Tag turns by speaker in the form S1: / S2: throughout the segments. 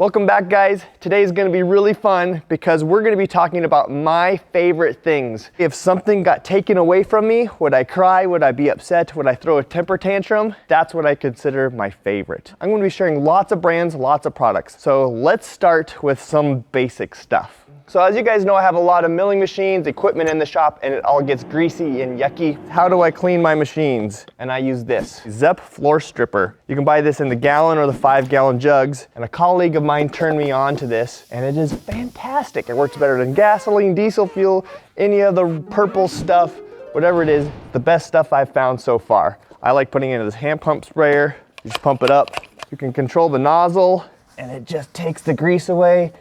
S1: Welcome back, guys. Today's gonna be really fun because we're gonna be talking about my favorite things. If something got taken away from me, would I cry? Would I be upset? Would I throw a temper tantrum? That's what I consider my favorite. I'm gonna be sharing lots of brands, lots of products. So let's start with some basic stuff. So as you guys know, I have a lot of milling machines, equipment in the shop, and it all gets greasy and yucky. How do I clean my machines? And I use this, ZEP Floor Stripper. You can buy this in the gallon or the 5-gallon jugs. And a colleague of mine turned me on to this, and it is fantastic. It works better than gasoline, diesel fuel, any of the purple stuff, whatever it is, the best stuff I've found so far. I like putting it in this hand pump sprayer. You just pump it up. You can control the nozzle, and it just takes the grease away,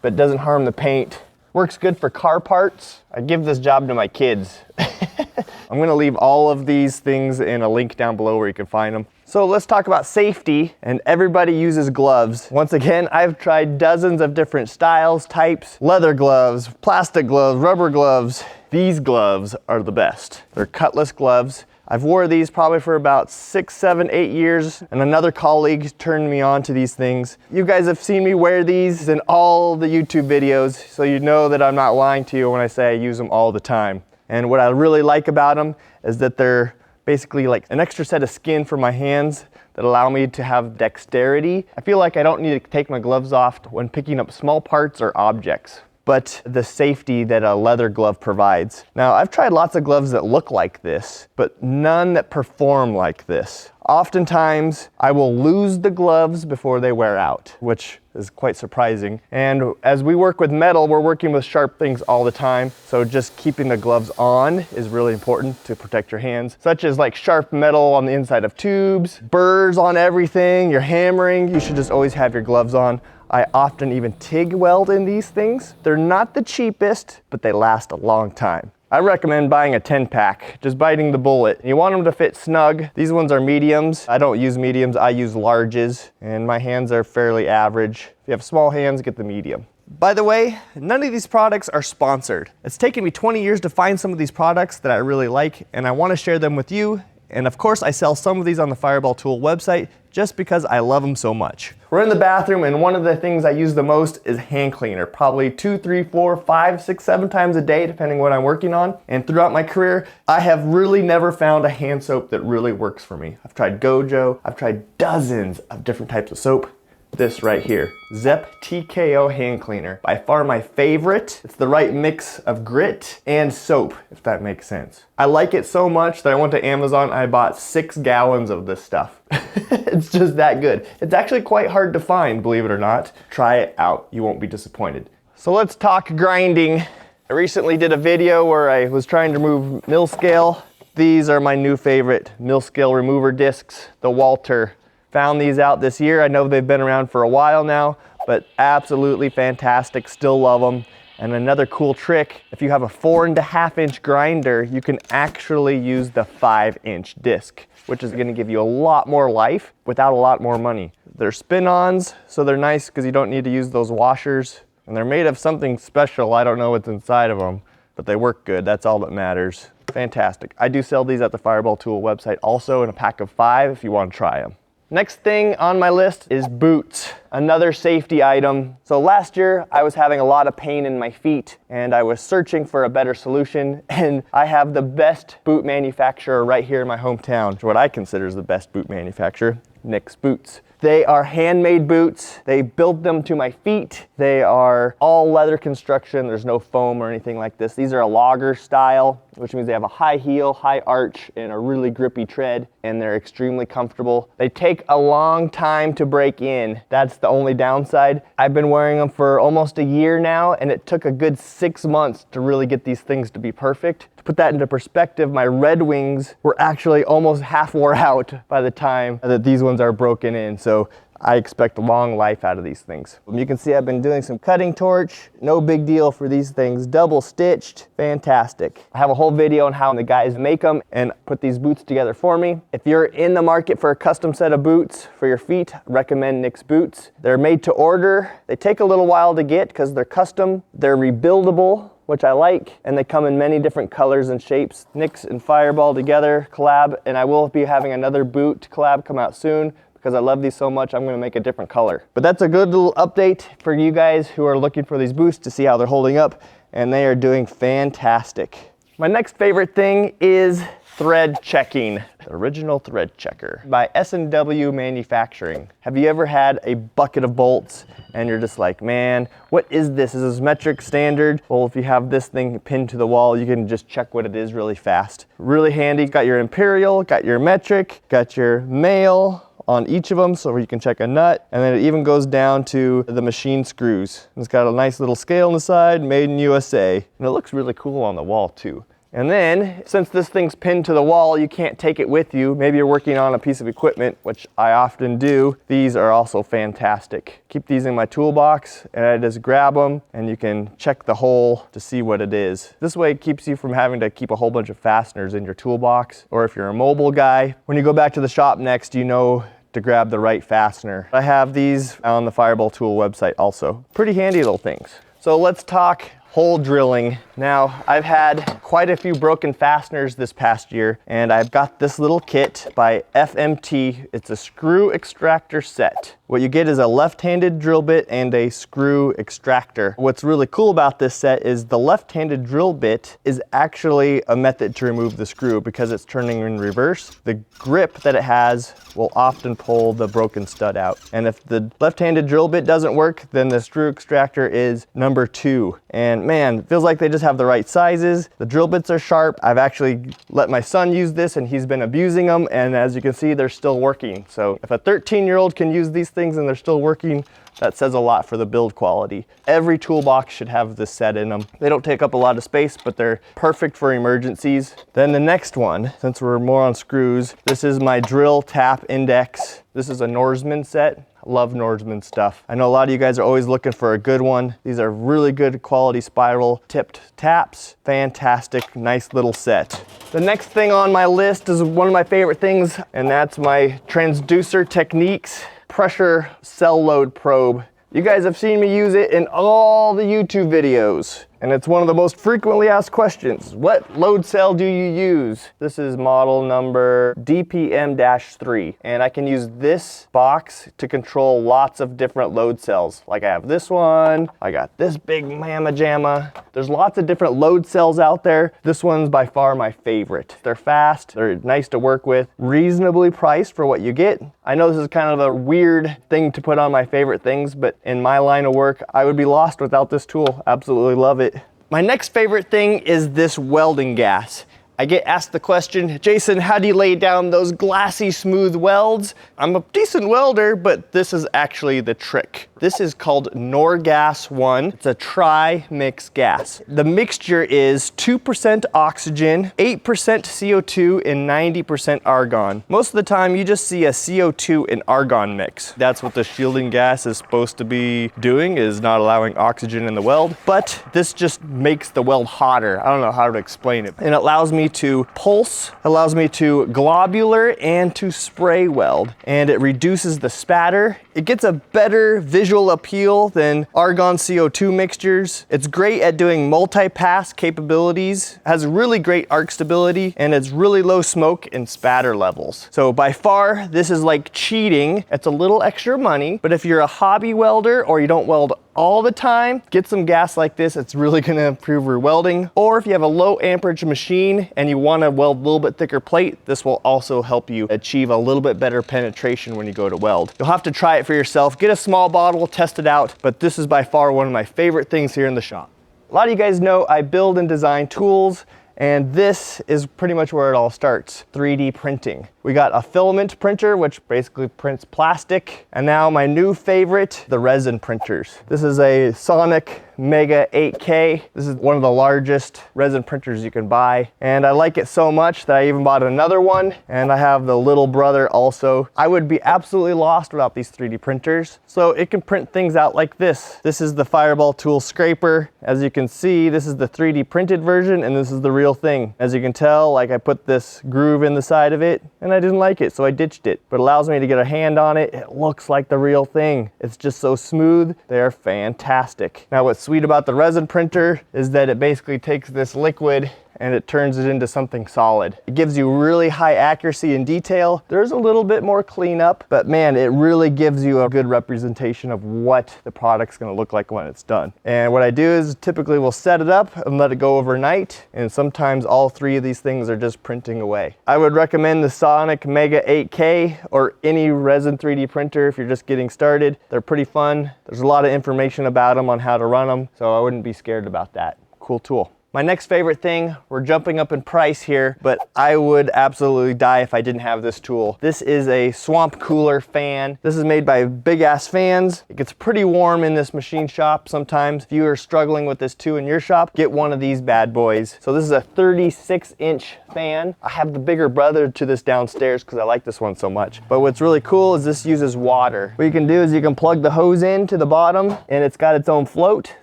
S1: but doesn't harm the paint. Works good for car parts. I give this job to my kids. I'm gonna leave all of these things in a link down below where you can find them. So let's talk about safety, and everybody uses gloves. Once again, I've tried dozens of different styles, types, leather gloves, plastic gloves, rubber gloves. These gloves are the best. They're Cutless Gloves. I've wore these probably for about 6, 7, 8 years, and another colleague turned me on to these things. You guys have seen me wear these in all the YouTube videos, so you know that I'm not lying to you when I say I use them all the time. And what I really like about them is that they're basically like an extra set of skin for my hands that allow me to have dexterity. I feel like I don't need to take my gloves off when picking up small parts or objects, but the safety that a leather glove provides. Now, I've tried lots of gloves that look like this, but none that perform like this. Oftentimes, I will lose the gloves before they wear out, which is quite surprising. And as we work with metal, we're working with sharp things all the time. So just keeping the gloves on is really important to protect your hands, such as like sharp metal on the inside of tubes, burrs on everything, you're hammering, you should just always have your gloves on. I often even TIG weld in these things. They're not the cheapest, but they last a long time. I recommend buying a 10-pack, just biting the bullet. You want them to fit snug. These ones are mediums. I don't use mediums, I use larges, and my hands are fairly average. If you have small hands, get the medium. By the way, none of these products are sponsored. It's taken me 20 years to find some of these products that I really like, and I want to share them with you. And of course, I sell some of these on the Fireball Tool website just because I love them so much. We're in the bathroom, and one of the things I use the most is hand cleaner. Probably 2, 3, 4, 5, 6, 7 times a day, depending what I'm working on. And throughout my career, I have really never found a hand soap that really works for me. I've tried Gojo, I've tried dozens of different types of soap. This right here, ZEP TKO Hand Cleaner. By far my favorite. It's the right mix of grit and soap, if that makes sense. I like it so much that I went to Amazon and I bought 6 gallons of this stuff. It's just that good. It's actually quite hard to find, believe it or not. Try it out, you won't be disappointed. So let's talk grinding. I recently did a video where I was trying to remove mill scale. These are my new favorite mill scale remover discs, the Walter. Found these out this year. I know they've been around for a while now, but absolutely fantastic, still love them. And another cool trick, if you have a 4.5-inch grinder, you can actually use the 5-inch disc, which is gonna give you a lot more life without a lot more money. They're spin-ons, so they're nice because you don't need to use those washers. And they're made of something special. I don't know what's inside of them, but they work good. That's all that matters. Fantastic. I do sell these at the Fireball Tool website also in a pack of 5 if you want to try them. Next thing on my list is boots, another safety item. So last year I was having a lot of pain in my feet and I was searching for a better solution, and I have the best boot manufacturer right here in my hometown, what I consider is the best boot manufacturer, Nick's Boots. They are handmade boots. They build them to my feet. They are all leather construction. There's no foam or anything like this. These are a logger style, which means they have a high heel, high arch, and a really grippy tread, and they're extremely comfortable. They take a long time to break in. That's the only downside. I've been wearing them for almost a year now, and it took a good 6 months to really get these things to be perfect. To put that into perspective, my Red Wings were actually almost half wore out by the time that these ones are broken in. So I expect a long life out of these things. You can see I've been doing some cutting torch. No big deal for these things. Double stitched, fantastic. I have a whole video on how the guys make them and put these boots together for me. If you're in the market for a custom set of boots for your feet, recommend Nick's Boots. They're made to order. They take a little while to get because they're custom. They're rebuildable, which I like, and they come in many different colors and shapes. Nick's and Fireball together collab, and I will be having another boot collab come out soon, because I love these so much, I'm gonna make a different color. But that's a good little update for you guys who are looking for these boosts to see how they're holding up, and they are doing fantastic. My next favorite thing is thread checking. The original thread checker by S&W Manufacturing. Have you ever had a bucket of bolts and you're just like, man, what is this? Is this metric standard? Well, if you have this thing pinned to the wall, you can just check what it is really fast. Really handy. Got your imperial, got your metric, got your male on each of them so you can check a nut, and then it even goes down to the machine screws. It's got a nice little scale on the side, made in USA, and it looks really cool on the wall too. And then, since this thing's pinned to the wall, you can't take it with you. Maybe you're working on a piece of equipment, which I often do. These are also fantastic. Keep these in my toolbox, and I just grab them, and you can check the hole to see what it is. This way it keeps you from having to keep a whole bunch of fasteners in your toolbox, or if you're a mobile guy, when you go back to the shop next, you know to grab the right fastener. I have these on the Fireball Tool website also. Pretty handy little things. So let's talk hole drilling. Now, I've had quite a few broken fasteners this past year, and I've got this little kit by FMT. It's a screw extractor set. What you get is a left-handed drill bit and a screw extractor. What's really cool about this set is the left-handed drill bit is actually a method to remove the screw because it's turning in reverse. The grip that it has will often pull the broken stud out. And if the left-handed drill bit doesn't work, then the screw extractor is number 2. And man, it feels like they just have the right sizes. The drill bits are sharp. I've actually let my son use this and he's been abusing them, and as you can see, they're still working. So if a 13-year-old can use these things and they're still working, that says a lot for the build quality. Every toolbox should have this set in them. They don't take up a lot of space, but they're perfect for emergencies. Then the next one, since we're more on screws, this is my drill tap index. This is a Norseman set. Love Norseman stuff. I know a lot of you guys are always looking for a good one. These are really good quality spiral tipped taps. Fantastic, nice little set. The next thing on my list is one of my favorite things, and that's my Transducer Techniques pressure cell load probe. You guys have seen me use it in all the YouTube videos, and it's one of the most frequently asked questions. What load cell do you use? This is model number DPM-3, and I can use this box to control lots of different load cells. Like I have this one, I got this big mamma jamma. There's lots of different load cells out there. This one's by far my favorite. They're fast, they're nice to work with, reasonably priced for what you get. I know this is kind of a weird thing to put on my favorite things, but in my line of work, I would be lost without this tool. Absolutely love it. My next favorite thing is this welding gas. I get asked the question, Jason, how do you lay down those glassy smooth welds? I'm a decent welder, but this is actually the trick. This is called Norgas 1. It's a tri-mix gas. The mixture is 2% oxygen, 8% CO2, and 90% argon. Most of the time you just see a CO2 and argon mix. That's what the shielding gas is supposed to be doing, is not allowing oxygen in the weld, but this just makes the weld hotter. I don't know how to explain it. And it allows me to pulse, allows me to globular and to spray weld, and it reduces the spatter. It gets a better visual appeal than argon CO2 mixtures. It's great at doing multi-pass capabilities, has really great arc stability, and it's really low smoke and spatter levels. So by far, this is like cheating. It's a little extra money, but if you're a hobby welder or you don't weld all the time, get some gas like this. It's really gonna improve your welding. Or if you have a low amperage machine and you wanna weld a little bit thicker plate, this will also help you achieve a little bit better penetration when you go to weld. You'll have to try it for yourself. Get a small bottle, test it out, but this is by far one of my favorite things here in the shop. A lot of you guys know I build and design tools, and this is pretty much where it all starts, 3D printing. We got a filament printer, which basically prints plastic. And now my new favorite, the resin printers. This is a Sonic Mega 8K. This is one of the largest resin printers you can buy. And I like it so much that I even bought another one. And I have the little brother also. I would be absolutely lost without these 3D printers. So it can print things out like this. This is the Fireball Tool Scraper. As you can see, this is the 3D printed version, and this is the real thing. As you can tell, like I put this groove in the side of it, and I didn't like it, so I ditched it. But it allows me to get a hand on it. It looks like the real thing. It's just so smooth. They're fantastic. Now what's sweet about the resin printer is that it basically takes this liquid and it turns it into something solid. It gives you really high accuracy and detail. There's a little bit more cleanup, but man, it really gives you a good representation of what the product's gonna look like when it's done. And what I do is typically we'll set it up and let it go overnight, and sometimes all three of these things are just printing away. I would recommend the Sonic Mega 8K or any resin 3D printer if you're just getting started. They're pretty fun. There's a lot of information about them on how to run them, so I wouldn't be scared about that. Cool tool. My next favorite thing, we're jumping up in price here, but I would absolutely die if I didn't have this tool. This is a swamp cooler fan. This is made by Big Ass Fans. It gets pretty warm in this machine shop sometimes. If you are struggling with this too in your shop, get one of these bad boys. So this is a 36-inch fan. I have the bigger brother to this downstairs because I like this one so much. But what's really cool is this uses water. What you can do is you can plug the hose in to the bottom, and it's got its own float.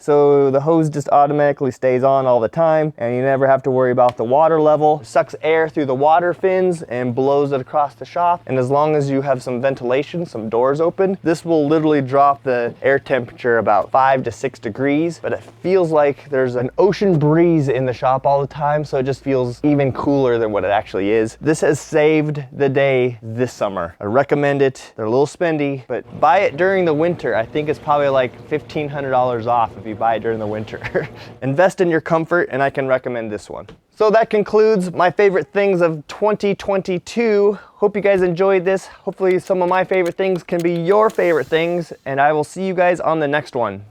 S1: So the hose just automatically stays on all the time, and you never have to worry about the water level. It sucks air through the water fins and blows it across the shop. And as long as you have some ventilation, some doors open, this will literally drop the air temperature about 5 to 6 degrees, but it feels like there's an ocean breeze in the shop all the time, so it just feels even cooler than what it actually is. This has saved the day this summer. I recommend it. They're a little spendy, but buy it during the winter. I think it's probably like $1,500 off if you buy it during the winter. Invest in your comfort, and I can recommend this one. So that concludes my favorite things of 2022. Hope you guys enjoyed this. Hopefully some of my favorite things can be your favorite things, and I will see you guys on the next one.